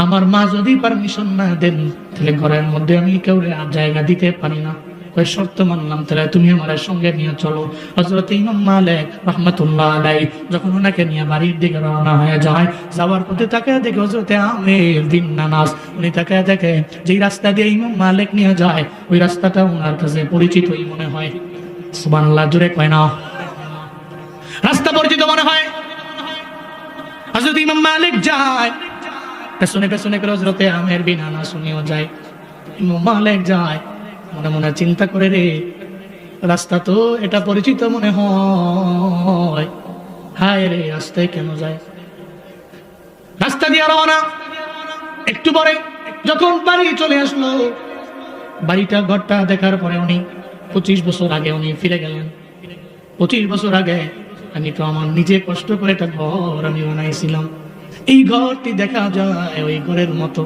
আমার মা যদি পারমিশন না দেন তাহলে ঘরের মধ্যে আমি কেউ জায়গা দিতে পারি না। ওই শর্ত মানলাম, তাহলে তুমি আমার সঙ্গে নিয়ে চলো। হযরত ইমাম মালিক রাহমাতুল্লাহ আলাইহি যখন ওনাকে নিয়ে বাড়ির দিকে রওনা হয়ে যায়, যাওয়ার পথে তাকায় দেখে হযরত আমির বিন নানাস, উনি তাকায় দেখে যেই রাস্তা দিয়ে ইমাম মালিক নিয়ে যায় ওই রাস্তাটা ওনার কাছে পরিচিতই মনে হয়। সুবহানাল্লাহ, জোরে কয় না। রাস্তা পরিচিত মনে হয়। হযরত ইমাম মালিক যায়, পেছনে পেছনে করে হযরত আমির বিন নানাস উনিও যায়। ইমাম মালিক যায়, মনে মনে চিন্তা করে, রে রাস্তা তো এটা পরিচিত মনে হয়, হায় রে রাস্তায় কেন যায়। রাস্তা দিয়ে রওনা। একটু পরে যখন বাড়ি চলে আসলো, বাড়িটা ঘরটা দেখার পরে উনি 25 বছর আগে উনি ফিরে গেলেন। 25 বছর আগে আমি তো আমার নিজে কষ্ট করে একটা ঘর আমি বানাইছিলাম, এই ঘরটি দেখা যায় ওই ঘরের মতো,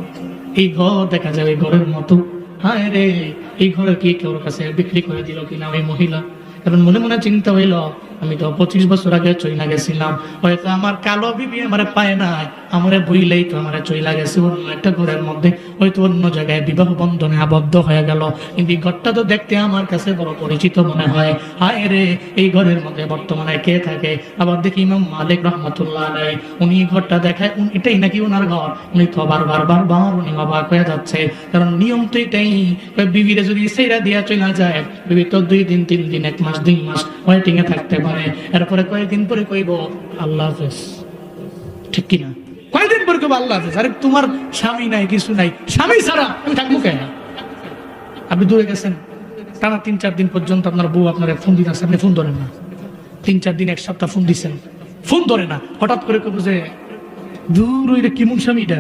এই ঘর দেখা যায় ওই ঘরের মতো। হায় রে, এই ঘরে কি কেউ কাছে বিক্রি করে দিল কিনা ওই মহিলা। কারণ মনে মনে চিন্তা হইল, আমি তো 25 বছর আগে চইলা গেছিলাম, হয়তো আমার কালো বিবি আমারে পায় নাই, আমারে বইলেই তো আমারে চইলা গেছে অন্য একটা ঘরের মধ্যে, হয়তো অন্য জায়গায় বিবাহ বন্ধনে আবদ্ধ হয়ে গেল, কিন্তু এই ঘরটা তো দেখতে আমার কাছে বড় পরিচিত মনে হয়। হায় রে, এই ঘরের মধ্যে বর্তমানে কে থাকে? আবার দেখি ইমাম মালিক রাহমাতুল্লাহ আলাইহি, উনি ঘরটা দেখায় এটাই নাকি ওনার ঘর। উনি তো বারবার উনি অবাক হয়ে যাচ্ছে, কারণ নিয়ম তো এটাই, বিবিরে যদি সেইরা দিয়া চলে যায়, বিবি তো 2 দিন 3 দিন 1 মাস 2 মাস ওয়েটিং এ থাকতে পারে, এরপরে কয়েকদিন পরে কইব আল্লাহ হাফেজ, ঠিক কিনা? কয়েকদিন পরে কইব আল্লাহ হাফেজ। আরে তোমার স্বামী নাই, কিছু নাই, স্বামী ছাড়া আমি থাকবো কেন? আপনি দূরে গেছেন, টানা 3-4 দিন পর্যন্ত আপনার বউ আপনার ফোন দিতেছে, আপনি ফোন ধরেন না। 3-4 দিন 1 সপ্তাহ ফোন দিচ্ছেন, ফোন ধরে না। হঠাৎ করে কইব যে দূর ওইটা কেমন স্বামীটা,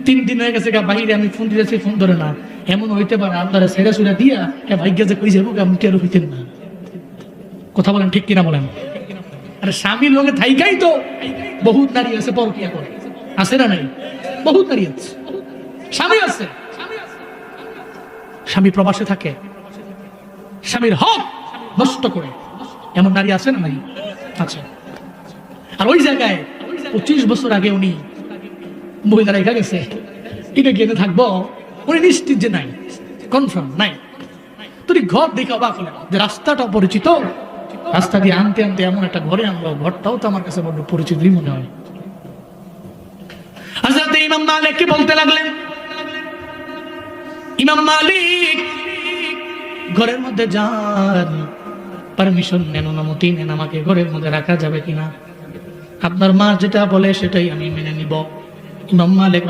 3 দিন হয়ে গেছে বাহিরে আমি ফোন দিতেছি, ফোন ধরে না। এমন হইতে পারে আল্লাহরে ছেড়া ছুড়া দিয়া ভাগ্য যে কই যাবো আমি টের হইতেন না। কথা বলেন, ঠিক কিনা বলেন? আরে স্বামীর লোকে থাইকাই তো বহুত নারী আছে পরকিয়া করে, আছে না নাই? বহুত নারী আছে, স্বামী আছে, স্বামী প্রবাসে থাকে, স্বামীর হক নষ্ট করে, এমন নারী আছে না নাই? আছে। আর ওই জায়গায় 25 বছর আগে উনি মহিলা রেখা গেছে, এটা গেলে থাকবো উনি নিশ্চিত যে নাই, কনফার্ম নাই। তুই ঘর দেখে অবাক হলেন যে রাস্তাটা পরিচিত, রাস্তা দিয়ে আনতে আনতে এমন একটা ঘরে আনলো, ঘরটাও তো আমার কাছে বড় পরিচিতই মনে হয়। হযরত ইমাম মালিককে বলতে লাগলেন, ইমাম মালিক ঘরের মধ্যে যান, পারমিশন নেন, অনুমতি নেন, আমাকে ঘরের মধ্যে রাখা যাবে কিনা? আপনার মা যেটা বলে সেটাই আমি মেনে নিব। ইমাম মালিক